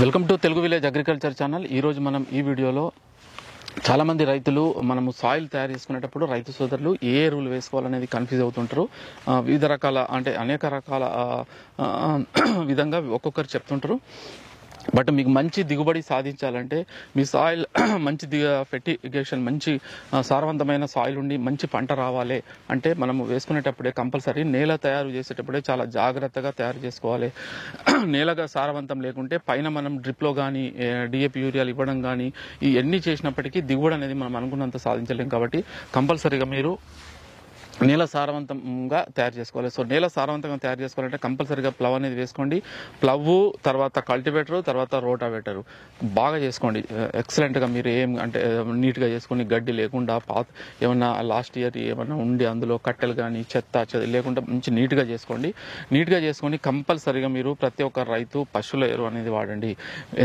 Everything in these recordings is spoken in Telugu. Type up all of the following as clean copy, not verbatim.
Welcome to Telugu village agriculture channel. ఈరోజు మనం ఈ వీడియోలో చాలామంది రైతులు మనము సాయిల్ తయారు చేసుకునేటప్పుడు రైతు సోదరులు ఏ ఎరువులు వేసుకోవాలనేది కన్ఫ్యూజ్ అవుతుంటారు. వివిధ రకాల అనేక రకాల విధంగా ఒక్కొక్కరు చెప్తుంటారు. బట్ మీకు మంచి దిగుబడి సాధించాలంటే మీ సాయిల్ మంచి ఫెర్టిగేషన్ మంచి సారవంతమైన సాయిల్ ఉండి మంచి పంట రావాలి అంటే మనము వేసుకునేటప్పుడే కంపల్సరీ నేల తయారు చేసేటప్పుడే చాలా జాగ్రత్తగా తయారు చేసుకోవాలి. నేలగా సారవంతం లేకుంటే పైన మనం డ్రిప్లో కానీ డిఏపి యూరియాలు ఇవ్వడం కానీ ఇవన్నీ చేసినప్పటికీ దిగుబడి అనేది మనం అనుకున్నంత సాధించలేం. కాబట్టి కంపల్సరీగా మీరు నేల సారవంతంగా తయారు చేసుకోవాలి. సో నేల సారవంతంగా తయారు చేసుకోవాలంటే కంపల్సరీగా ప్లవ్ అనేది వేసుకోండి. ప్లవ్ తర్వాత కల్టివేటర్ తర్వాత రోటావేటర్ బాగా చేసుకోండి. ఎక్సలెంట్గా మీరు నీట్గా చేసుకొని గడ్డి లేకుండా ఏమన్నా లాస్ట్ ఇయర్ ఏమన్నా ఉండి అందులో కట్టెలు కానీ చెత్త లేకుండా మంచి నీట్గా చేసుకోండి. నీట్గా చేసుకొని కంపల్సరీగా మీరు ప్రతి ఒక్క రైతు పశువుల ఎరువు అనేది వాడండి.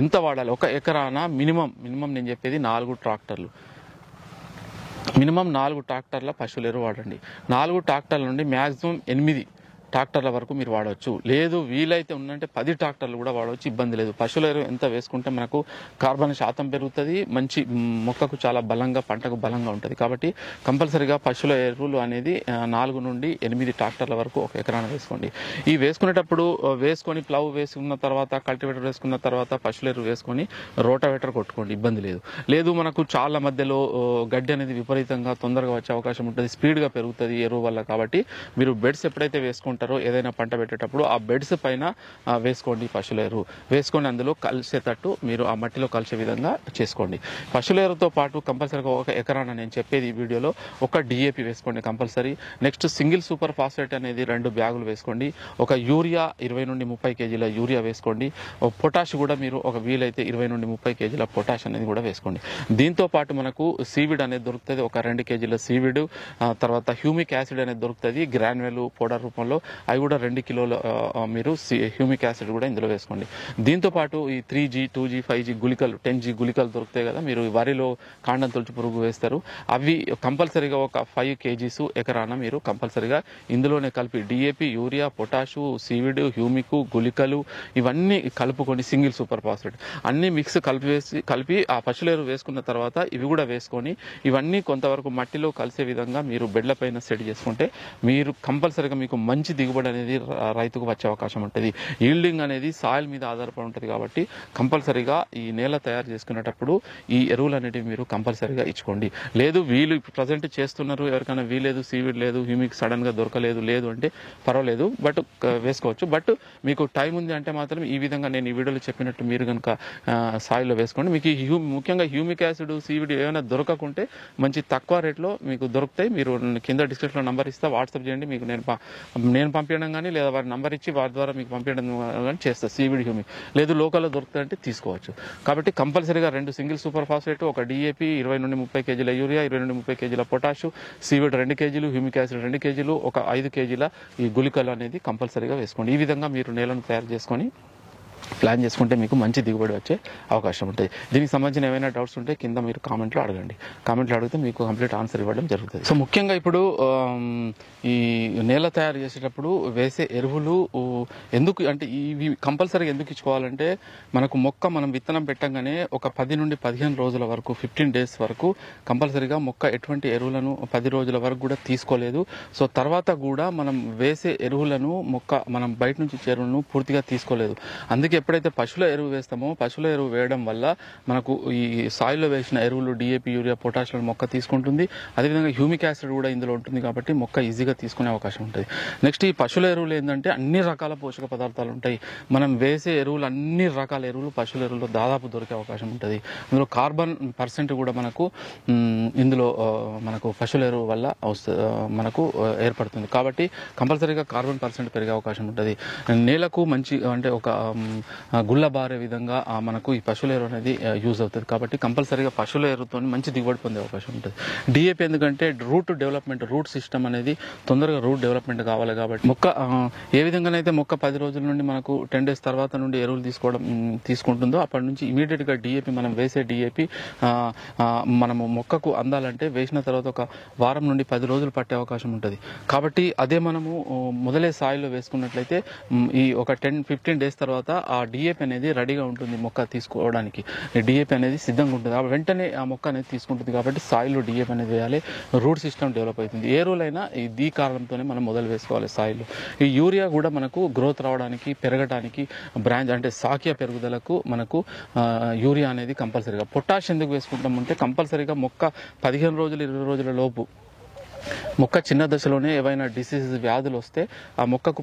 ఎంత వాడాలి? ఒక ఎకరాన మినిమం నేను చెప్పేది 4 ట్రాక్టర్లు, మినిమం 4 ట్రాక్టర్ల పశువుల ఎరువు వాడండి. 4 ట్రాక్టర్ల నుండి మ్యాక్సిమం 8 ట్రాక్టర్ల వరకు మీరు వాడవచ్చు. లేదు వీలైతే ఉందంటే 10 ట్రాక్టర్లు కూడా వాడవచ్చు, ఇబ్బంది లేదు. పశువుల ఎరువు ఎంత వేసుకుంటే మనకు కార్బన్ శాతం పెరుగుతుంది, మంచి మొక్కకు చాలా బలంగా పంటకు బలంగా ఉంటుంది. కాబట్టి కంపల్సరీగా పశువుల ఎరువులు అనేది 4 నుండి 8 ట్రాక్టర్ల వరకు ఒక ఎకరాన వేసుకోండి. ఈ వేసుకునేటప్పుడు వేసుకొని ప్లవ్ వేసుకున్న తర్వాత కల్టివేటర్ వేసుకున్న తర్వాత పశువుల ఎరువు వేసుకొని రోటావేటర్ కొట్టుకోండి, ఇబ్బంది లేదు. లేదు మనకు చాలా మధ్యలో గడ్డి అనేది విపరీతంగా తొందరగా వచ్చే అవకాశం ఉంటుంది, స్పీడ్గా పెరుగుతుంది ఎరువు వల్ల. కాబట్టి మీరు బెడ్స్ ఎప్పుడైతే వేసుకుంటారో ఏదైనా పంట పెట్టేటప్పుడు ఆ బెడ్స్ పైన వేసుకోండి పశువుల ఎరువు. వేసుకొని అందులో కలిసేటట్టు మీరు ఆ మట్టిలో కలిసే విధంగా చేసుకోండి. పశువుల ఎరువుతో పాటు కంపల్సరీగా ఒక ఎకరాన నేను చెప్పేది ఈ వీడియోలో ఒక డిఏపి వేసుకోండి compulsory. Next single super phosphate అనేది 2 బ్యాగులు వేసుకోండి. ఒక యూరియా 20 నుండి 30 కేజీల యూరియా వేసుకోండి. పొటాష్ కూడా మీరు ఒక వీలైతే 20 నుండి 30 కేజీల పొటాష్ అనేది కూడా వేసుకోండి. దీంతో పాటు మనకు సీవిడ్ అనేది దొరుకుతుంది, ఒక 2 కేజీల సీవిడ్. తర్వాత హ్యూమిక్ యాసిడ్ అనేది దొరుకుతుంది గ్రాన్యువల్ పౌడర్ రూపంలో, అవి కూడా 2 కిలోల మీరు హ్యూమిక్ యాసిడ్ కూడా ఇందులో వేసుకోండి. దీంతో పాటు ఈ 3G 2G 5G గుళికలు 10G గుళికలు దొరుకుతాయి కదా, మీరు వరిలో కాండం తొలచు పురుగు వేస్తారు, అవి కంపల్సరీగా ఒక 5 కేజీస్ ఎకరాన మీరు కంపల్సరీగా ఇందులోనే కలిపి DAP urea potash seaweed humic గుళికలు ఇవన్నీ కలుపుకొని సింగిల్ సూపర్ ఫాస్ఫేట్ అన్ని మిక్స్ కలిపి ఆ పశువుల ఎరువు వేసుకున్న తర్వాత ఇవి కూడా వేసుకొని ఇవన్నీ కొంతవరకు మట్టిలో కలిసే విధంగా మీరు బెడ్ల పైన సెట్ చేసుకుంటే మీరు కంపల్సరీగా మీకు మంచి దిగుబడి అనేది రైతుకు వచ్చే అవకాశం ఉంటుంది. ఈల్డింగ్ అనేది సాయిల్ మీద ఆధారపడి ఉంటుంది. కాబట్టి కంపల్సరీగా ఈ నేల తయారు చేసుకునేటప్పుడు ఈ ఎరువులు అనేవి మీరు కంపల్సరీగా ఇచ్చుకోండి. లేదు వీళ్ళు ప్రజెంట్ చేస్తున్నారు, ఎవరికైనా వీలేదు సీవిడ్ లేదు హ్యూమిక్ సడన్ గా దొరకలేదు లేదు అంటే పర్వాలేదు, బట్ వేసుకోవచ్చు. బట్ మీకు టైం ఉంది అంటే మాత్రం ఈ విధంగా నేను ఈ వీడియోలో చెప్పినట్టు మీరు కనుక సాయిల్లో వేసుకోండి. మీకు ముఖ్యంగా హ్యూమిక్ యాసిడ్ సీవిడ్ ఏమైనా దొరకకుంటే మంచి తక్కువ రేట్లో మీకు దొరుకుతాయి. మీరు కింద డిస్క్రిప్షన్లో నంబర్ ఇస్తా, వాట్సాప్ చేయండి. మీకు నేను పంపించడం కానీ లేదా వారి నంబర్ ఇచ్చి వారి ద్వారా మీకు పంపించడం కానీ చేస్తారు. సీవిడ్ హ్యూమిక్ లేదు లోకల్లో దొరుకుతాయంటే తీసుకోవచ్చు. కాబట్టి కంపల్సరీగా 2 సింగిల్ సూపర్ ఫాస్ఫేట్, ఒక డిఏపి 20 నుండి 30 కేజీల యూరియా, 20 నుండి 30 కేజీల పొటాషు, సీవిడ్ 2 కేజీలు, హ్యూమిక్ యాసిడ్ 2 కేజీలు, ఒక 5 కేజీల ఈ గుళికలు అనేది కంపల్సరీగా వేసుకోండి. ఈ విధంగా మీరు నేలను తయారు చేసుకొని ప్లాన్ చేసుకుంటే మీకు మంచి దిగుబడి వచ్చే అవకాశం ఉంటుంది. దీనికి సంబంధించిన ఏమైనా డౌట్స్ ఉంటే కింద మీరు కామెంట్లో అడగండి. కామెంట్లో అడిగితే మీకు కంప్లీట్ ఆన్సర్ ఇవ్వడం జరుగుతుంది. సో ముఖ్యంగా ఇప్పుడు ఈ నేల తయారు చేసేటప్పుడు వేసే ఎరువులు ఎందుకు అంటే ఇవి కంపల్సరీగా ఎందుకు ఇచ్చుకోవాలంటే మనకు మనం విత్తనం పెట్టగానే ఒక 10 నుండి 15 రోజుల వరకు 15 డేస్ వరకు కంపల్సరీగా మొక్క ఎటువంటి ఎరువులను 10 రోజుల వరకు కూడా తీసుకోలేదు. సో తర్వాత కూడా మనం వేసే ఎరువులను మనం బయట నుంచి ఎరువులను పూర్తిగా తీసుకోలేదు. అందుకే ఎప్పుడైతే పశువుల ఎరువు వేస్తామో పశువుల ఎరువు వేయడం వల్ల మనకు ఈ సాయిల్లో వేసిన ఎరువులు డిఏపి యూరియా పొటాషియం మొక్క తీసుకుంటుంది. అదేవిధంగా హ్యూమిక్ యాసిడ్ కూడా ఇందులో ఉంటుంది కాబట్టి మొక్క ఈజీగా తీసుకునే అవకాశం ఉంటుంది. నెక్స్ట్ ఈ పశువుల ఎరువులు ఏంటంటే అన్ని రకాల పోషక పదార్థాలు ఉంటాయి. మనం వేసే ఎరువులు అన్ని రకాల ఎరువులు పశువుల ఎరువులో దాదాపు దొరికే అవకాశం ఉంటుంది. అందులో కార్బన్ పర్సెంట్ కూడా ఇందులో మనకు పశువుల ఎరువు వల్ల మనకు ఏర్పడుతుంది. కాబట్టి కంపల్సరీగా కార్బన్ పర్సెంట్ పెరిగే అవకాశం ఉంటుంది. నేలకు మంచి అంటే ఒక గుళ్ళ బారే విధంగా మనకు ఈ పశువుల ఎరువు అనేది యూజ్ అవుతుంది. కాబట్టి కంపల్సరీగా పశువుల ఎరువుతో మంచి దిగుబడి పొందే అవకాశం ఉంటుంది. డిఏపి ఎందుకంటే రూట్ సిస్టమ్ అనేది తొందరగా రూట్ డెవలప్మెంట్ కావాలి. కాబట్టి ఏ విధంగానైతే 10 రోజుల నుండి మనకు 10 డేస్ తర్వాత నుండి ఎరువులు తీసుకుంటుందో అప్పటి నుంచి ఇమీడియట్ గా డిఏపి మనం వేసే డిఏపి మనము మొక్కకు అందాలంటే వేసిన తర్వాత ఒక వారం నుండి 10 రోజులు పట్టే అవకాశం ఉంటుంది. కాబట్టి అదే మనము మొదలే సాయిల్లో వేసుకున్నట్లయితే ఈ ఒక 10-15 డేస్ తర్వాత ఆ డిఏపి అనేది రెడీగా ఉంటుంది మొక్క తీసుకోవడానికి. డిఏపి అనేది సిద్ధంగా ఉంటుంది కాబట్టి వెంటనే ఆ మొక్క అనేది తీసుకుంటుంది కాబట్టి సాయిల్లో డిఏపి అనేది వేయాలి. రూట్ సిస్టమ్ డెవలప్ అవుతుంది. ఏ రూల్ అయినా ఈ కారణంతోనే మనం మొదలు వేసుకోవాలి సాయిల్లో. ఈ యూరియా కూడా మనకు గ్రోత్ రావడానికి, పెరగడానికి, బ్రాంచ్ అంటే సాకియా పెరుగుదలకు మనకు యూరియా అనేది కంపల్సరీగా. పొటాష్ ఎందుకు వేసుకుంటామంటే కంపల్సరీగా మొక్క 15 రోజులు 20 రోజుల లోపు మొక్క చిన్న దశలోనే ఏవైనా డిసీజ్ వ్యాధులు వస్తే ఆ మొక్కకు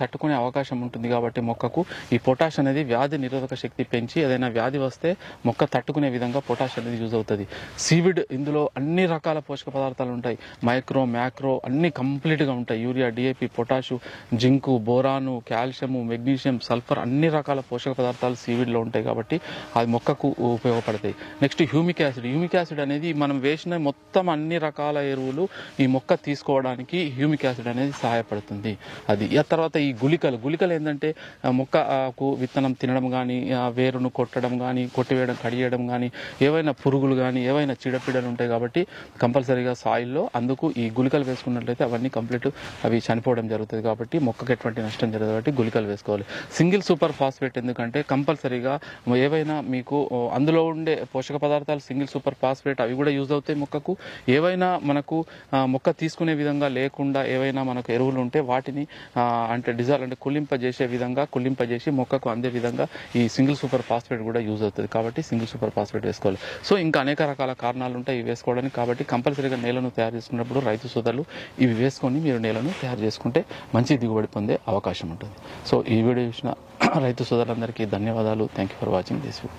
తట్టుకునే అవకాశం ఉంటుంది కాబట్టి మొక్కకు ఈ పొటాష్ అనేది వ్యాధి నిరోధక శక్తి పెంచి ఏదైనా వ్యాధి వస్తే మొక్క తట్టుకునే విధంగా పొటాష్ అనేది యూజ్ అవుతుంది. సీవిడ్ ఇందులో అన్ని రకాల పోషక పదార్థాలు ఉంటాయి. మైక్రో, మ్యాక్రో అన్ని కంప్లీట్గా ఉంటాయి. Urea, DAP, potash, zinc, boron, calcium, magnesium, sulphur అన్ని రకాల పోషక పదార్థాలు సీవిడ్లో ఉంటాయి కాబట్టి అది మొక్కకు ఉపయోగపడతాయి. Next humic acid. Humic acid అనేది మనం వేసిన మొత్తం అన్ని రకాల ఎరువులు ఈ మొక్క తీసుకోవడానికి హ్యూమిక్ యాసిడ్ అనేది సహాయపడుతుంది. అది ఆ తర్వాత ఈ గుళికలు ఏంటంటే మొక్కకు విత్తనం తినడం కానీ, వేరును కొట్టడం కానీ, కొట్టివేయడం, కడియడం కానీ, ఏవైనా పురుగులు కానీ, ఏవైనా చీడపీడలు ఉంటాయి కాబట్టి కంపల్సరీగా సాయిల్లో అందుకు ఈ గుళికలు వేసుకున్నట్లయితే అవన్నీ కంప్లీట్ అవి చనిపోవడం జరుగుతుంది కాబట్టి మొక్కకు ఎటువంటి నష్టం జరగదు కాబట్టి గుళికలు వేసుకోవాలి. సింగిల్ సూపర్ ఫాస్ఫేట్ ఎందుకంటే కంపల్సరీగా ఏవైనా మీకు అందులో ఉండే పోషక పదార్థాలు సింగిల్ సూపర్ ఫాస్ఫేట్ అవి కూడా యూజ్ అవుతాయి మొక్కకు. ఏవైనా మనకు మొక్క తీసుకునే విధంగా లేకుండా ఏవైనా మనకు ఎరువులు ఉంటే వాటిని అంటే కుళ్ళింపజేసి మొక్కకు అందే విధంగా ఈ సింగిల్ సూపర్ ఫాస్ఫేట్ కూడా యూజ్ అవుతుంది కాబట్టి సింగిల్ సూపర్ ఫాస్ఫేట్ వేసుకోవాలి. సో ఇంకా అనేక రకాల కారణాలు ఉంటాయి ఇవి వేసుకోవడానికి కాబట్టి కంపల్సరీగా నేలను తయారు చేసుకున్నప్పుడు రైతు సోదరులు ఇవి వేసుకొని మీరు నేలను తయారు చేసుకుంటే మంచి దిగుబడి పొందే అవకాశం ఉంటుంది. సో ఈ వీడియో చూసిన రైతు సోదరులందరికీ ధన్యవాదాలు. Thank you for watching this video.